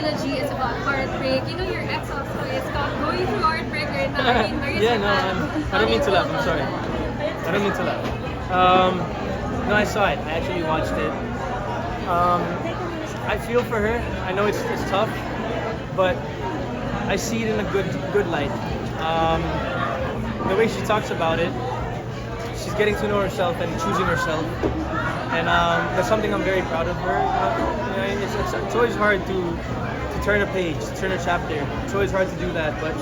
trilogy is about heartbreak. You know, your ex also is going through heartbreak right now. I mean, very Yeah, sad. no, I don't mean to laugh. I'm sorry. I don't mean to laugh. No, I saw it. I actually watched it. I feel for her. I know it's tough, but I see it in a good light. The way she talks about it, she's getting to know herself and choosing herself, and that's something I'm very proud of her. You know, it's always hard to turn a page, to turn a chapter. It's always hard to do that, but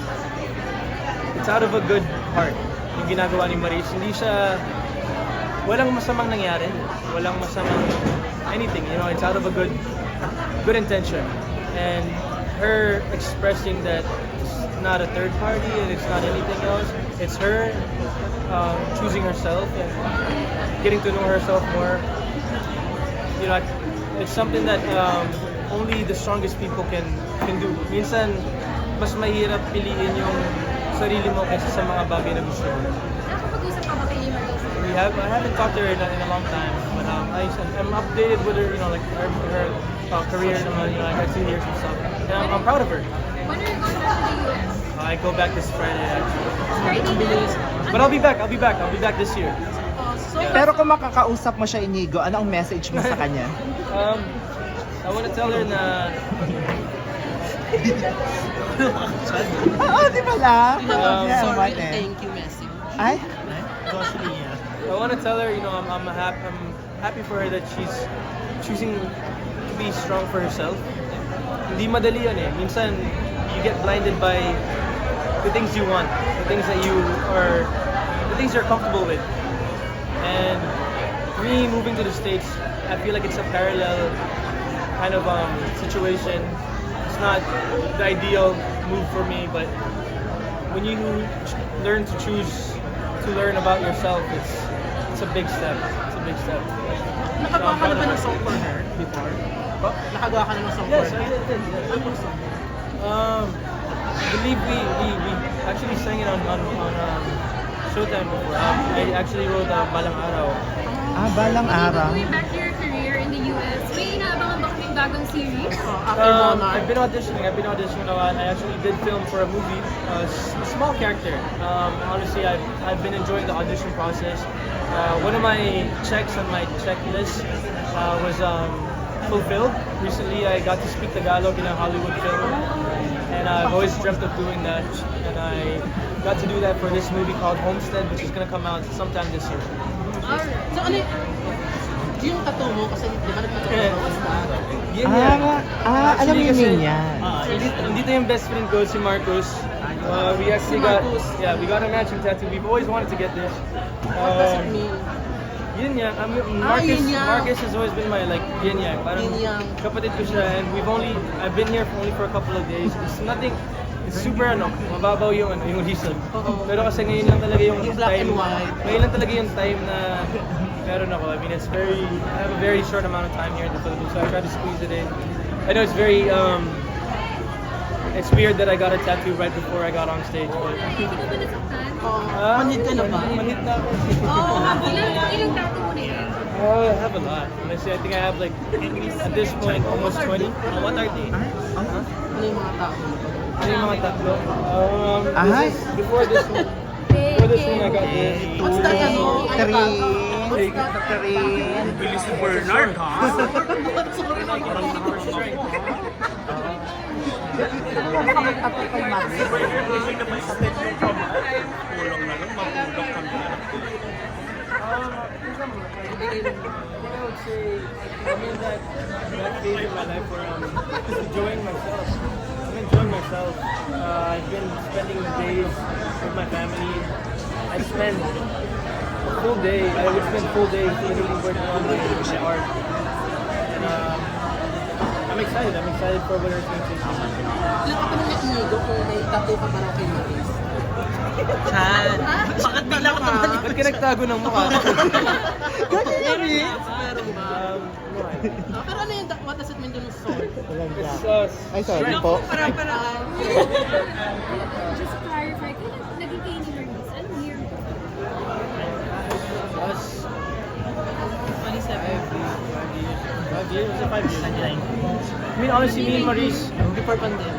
it's out of a good heart. Yung ginagawa ni Maris, hindi siya, walang masamang nangyari, walang masamang anything. You know, it's out of a good intention, and her expressing that it's not a third party and it's not anything else. It's her choosing herself and getting to know herself more. You know, it's something that only the strongest people can do. Minsan, mas mahirap piliin yung sarili mo kaysa sa mga bagay na gusto mo. Nakapag-usap pa ba kayo ni Maris? I haven't talked to her in a long time, but I'm updated with her, you know, like her career, you know, like I see her some stuff, and I'm proud of her. When are you going back to the US? I go back this Friday actually, Friday. but I'll be back this year. Pero kung makakausap mo siya, Inigo, ano ang message mo sa kanya? I want to tell her na Oo, di ba lang? Yeah, Sorry, what eh? thank you, Messi. Ay? I want to tell her, you know, I'm happy for her that she's choosing to be strong for herself. Hindi madali yan eh. Minsan, you get blinded by the things you want, the things you're comfortable with. And me moving to the States, I feel like it's a parallel kind of situation. It's not the ideal move for me, but when you learn to choose to learn about yourself, it's a big step. It's a big step. Nakagawa ka na ba ng song for her before? But, Nakagawa ka na ng song for yes, her? I did. Anong song? I believe we actually sang it on Showtime before. I actually wrote Balang Araw. Balang araw. Going back to your career in the US, may inaabangan ba kaming bagong series? After Monarch. I've been auditioning a lot. I actually did film for a movie, a small character. Honestly, I've been enjoying the audition process. One of my checks on my checklist was fulfilled. Recently, I got to speak Tagalog in a Hollywood film, and I've always dreamt of doing that. And I got to do that for this movie called Homestead, which is going to come out sometime this year. Alright. So ano yung tattoo mo? Kasi di ba nagtattoo Yeah. mo? What's that? Yun yan. Alam Actually, mo kasi, yun yan. Dito yung best friend ko, si Marcos. We actually we got a matching tattoo. We've always wanted to get this. What does it mean? Yin yang. Yin yang. Marcus has always been my like yin yang. Parang Yin yang. kapatid ko siya, and I've been here only for a couple of days. It's super mababaw yung reason. Oo. Pero kasi ngayon lang talaga yung Yung black time. and white. Ngayon lang talaga yung time na meron ako. I mean, I have a very short amount of time here in the Philippines, so I try to squeeze it in. I know it's very it's weird that I got a tattoo right before I got on stage, but Hindi ka ba nasaktan? Manhid ka na ba? manhid na ako. Ilang tattoo mo na yan? I have a lot. Honestly, I think I have like at this point almost 20. What are they? Ano yung mga tao mo? Ano yung mga tatlo? Before this one, I got this. What's that ano? Bilis ni Bernard, ha? Nakakatato kay Maris. Kulang na lang, mapulak kami. I would say I'm in that phase in my life where I'm enjoying myself. I'm enjoying myself. I've been spending days with my family. I would spend full days literally working on my art. And I'm excited for what it's going to take. Nakatanong niya Inigo kung may tattoo ka ba raw kay Maris? Chan. Bakit bigla ka tumalik? Ba't ka nagtago ng mukha? Meron ba? No, Pero ano yung, what does it mean dun sa song? it's Ay, sorry po. Just to clarify, kailan naging kayo ni Maris? Anong year? us 27. 5 years. 5 years. 99. I mean, honestly, me and Maurice, Before pandemic.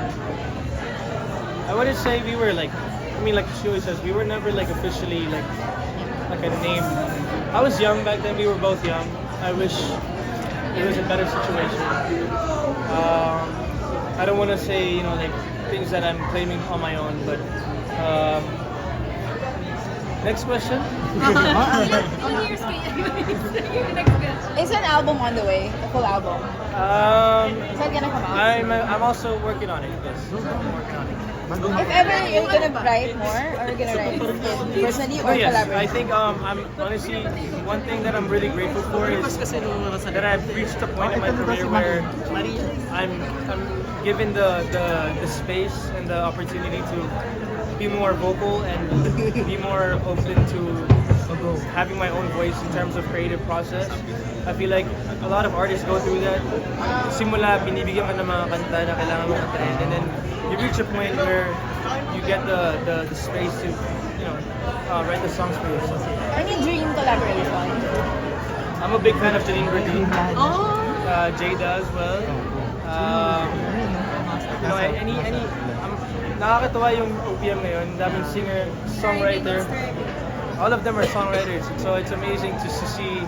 I wouldn't say we were like, I mean, like she always says, we were never like officially like a name. I was young back then. We were both young. I wish it was a better situation. I don't want to say, you know, like things that I'm claiming on my own, but next question. Only your skate. Your next question. Is an album on the way? A full album? Is that gonna come out? I'm also working on it. Yes, I'm working on it. If ever you're gonna write more, or gonna write it personally or Yes, I collaborate? think I'm honestly one thing that I'm really grateful for is that I've reached a point in my career where I'm given the space and the opportunity to be more vocal and be more open to having my own voice in terms of creative process. I feel like a lot of artists go through that. Simula, binibigyan ka ng mga kanta na kailangan mo trend, and then you reach a point where you get the space to, you know, write the songs for yourself. Any dream collaboration? I'm a big fan of Janine Berdine, Oh! Jada as well. You know, nakakatawa yung OPM ngayon. Daming singer, songwriter. All of them are songwriters. So it's amazing to see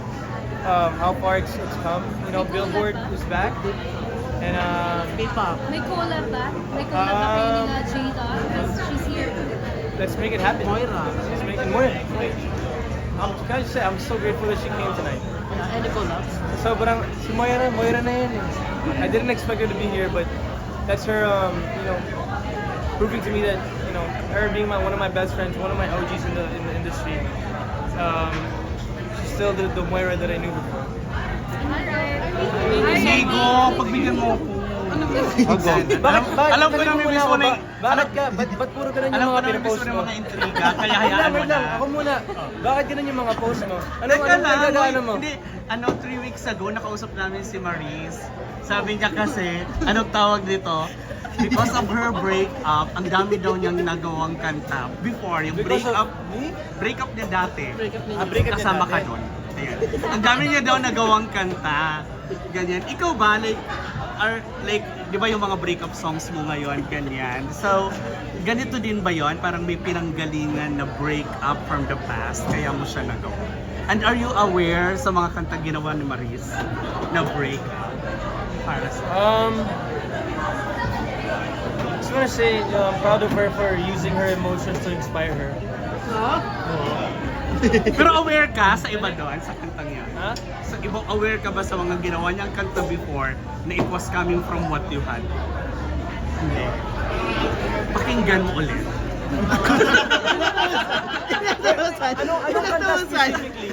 how far it's come. You know, Billboard is back. And K-pop. May collab ba? May collab ba kayo nila Jada? She's here. let's make it happen. Moira. Let's make it Moira. Can I just say, I'm so grateful that she came tonight. Any collabs? Sobrang, si Moira na yun. I didn't expect her to be here, but that's her, you know, proving to me that, you know, her being one of my best friends, one of my OGs in the industry, she's still the Moira that I knew before. Sigo, pagbigyan mo ako. Alam ko na may gusto na Bakit ka? Ba't puro ganun yung Alam ko mga na may pinapost gusto ng mo? mga intriga, kaya hayaan mo Wait lang, na. ako muna. Bakit ganun yung mga post mo? Teka lang, nagagaano mo? hindi. 3 weeks ago, nakausap namin si Maurice. Sabi niya kasi, anong tawag dito? Because of her breakup, ang dami daw niyang nagawang kanta. Before, yung Because of breakup niya dati. Breakup niya. breakup niya Kasama ka dati. doon. Ayan. Ang dami niya daw nagawang kanta. Ganyan. Ikaw ba, like, di ba yung mga breakup songs mo ngayon, ganyan? So, ganito din ba yon? Parang may pinanggalingan na breakup from the past, kaya mo siya nagawa. And are you aware sa mga kanta ginawa ni Maurice na breakup? Para sa... Just wanna say, I'm proud of her for using her emotions to inspire her. Pero aware ka sa iba doon, sa kantang yan? Ha? Sa iba, aware ka ba sa mga ginawa niyang kanta before na it was coming from what you had? Hindi. Pakinggan mo ulit. Anong kanta specifically?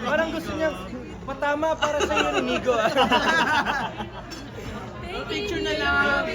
Parang gusto niya patama para sa iyo, Nigo. Picture na lang.